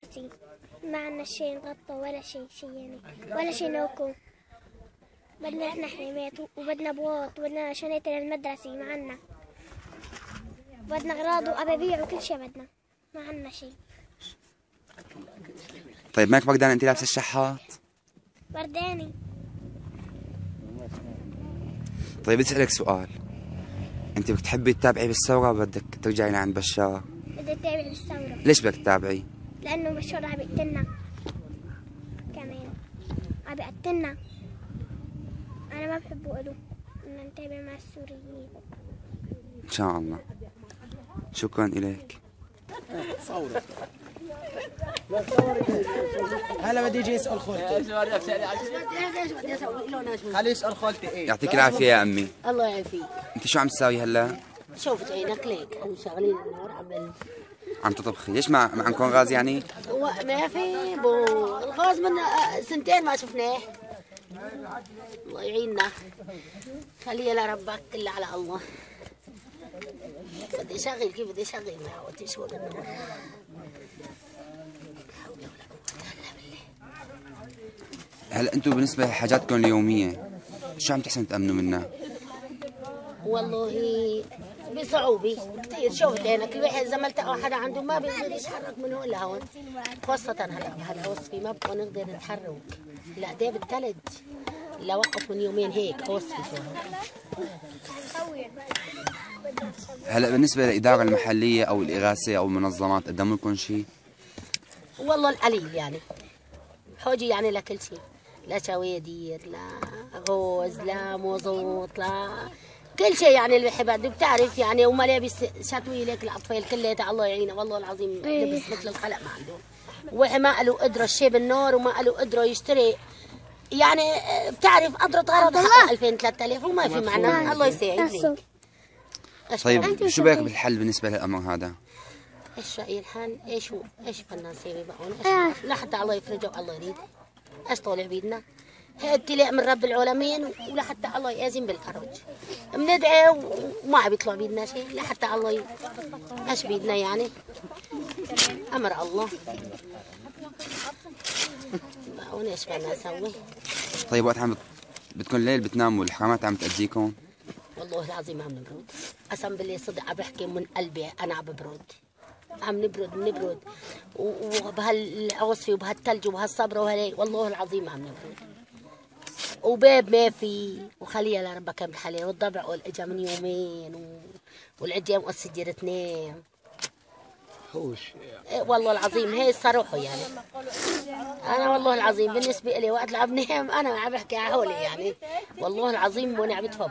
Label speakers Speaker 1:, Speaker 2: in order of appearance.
Speaker 1: مدرسي، ما عنا شيء نغطى ولا شيء يعني ولا شيء ناكل. بدنا احنا حمامات وبدنا بواط وبدنا شنطة للمدرسة ما عنا. بدنا أغراض وأبابيع وكل شيء بدنا، ما عنا شيء.
Speaker 2: طيب ماك بقدر انت لابسه الشحات؟
Speaker 1: برداني.
Speaker 2: طيب بدي اسألك سؤال، انت بتحبي تتابعي بالثورة ولا بدك ترجعي لعند بشار؟
Speaker 1: بدي أتابع بالثورة.
Speaker 2: ليش بدك تتابعي؟
Speaker 1: لأنه بشار عم يقتلنا كمان، عم يقتلنا. أنا ما بحبه إله، بدنا نتابع مع السوريين.
Speaker 2: ان شاء الله. شكرا إليك.
Speaker 3: هلا بدي اجي اسال خالتي. خليه يسال خالتي ايه.
Speaker 2: يعطيك العافية يا أمي.
Speaker 4: الله يعافيك.
Speaker 2: انت شو عم تساوي هلا؟
Speaker 4: شوفت عينك ليك عم شغالين النار
Speaker 2: عم تطبخي، ليش ما عندكم غاز يعني؟
Speaker 4: ما في الغاز من سنتين ما شفناه. الله يعيننا. خليه لربك كله على الله. بدي اشغل كيف بدي اشغل ما عودتش ولا النور.
Speaker 2: هلا انتم بالنسبة لحاجاتكم اليومية شو عم تحسن تأمنوا منها؟
Speaker 4: والله بصعوبة كثير. شوفت هناك الواحد إذا ما التقى حدا عنده ما بيقدر يتحرك من هون لهون، خاصة هلا بهالوصفة ما بقى نقدر نتحرك. لا ده بالثلج. لا وقف من يومين هيك وصفة.
Speaker 2: هلا بالنسبة للإدارة المحلية أو الإغاثة أو المنظمات قدموا لكم شيء؟
Speaker 4: والله القليل يعني. حوجي يعني لكل شيء، لا شوادير لا غوز لا موزوط لا كل شيء يعني اللي بحب بتعرف يعني. وملابس شتوي لك الاطفال كلها الله يعينه والله العظيم لبس مثل الخلق ما عندهم. واحد ما له قدره الشيء بالنار وما له قدره يشتري يعني. بتعرف قدره غرض 2000 3000 وما في معنى. الله يساعد لك.
Speaker 2: طيب شو رايك بالحل بالنسبة للأمر هذا؟
Speaker 4: ايش رأي الحال؟ ايش بدنا نسوي بقى؟ لحتى الله يفرجه والله يريد. ايش طالع بيدنا؟ هي ابتلاء من رب العالمين ولحتى الله يأذن بالفرج. بندعي وما عم يطلع بيدنا شيء لحتى الله ايش بيدنا يعني؟ امر الله. بقى ايش بدنا نسوي؟
Speaker 2: طيب وقت بدكم الليل بتناموا الحرامات عم تأذيكم؟
Speaker 4: والله العظيم عم نبرد. قسم بالله صدق عم بحكي من قلبي انا عم ببرد. عم نبرد وبهالعصفة وبهالثلج وبهالصبرة وهالهيك والله العظيم عم نبرد. وباب ما في وخليها لربك بالحلال. والضبع قول اجا من يومين والعجام والسجير تنام.
Speaker 3: هوش
Speaker 4: والله العظيم هي الصراحة يعني. أنا والله العظيم بالنسبة لي وقت اللي عم نام أنا عم بحكي على حولي يعني. والله العظيم وأنا عم بتفضل.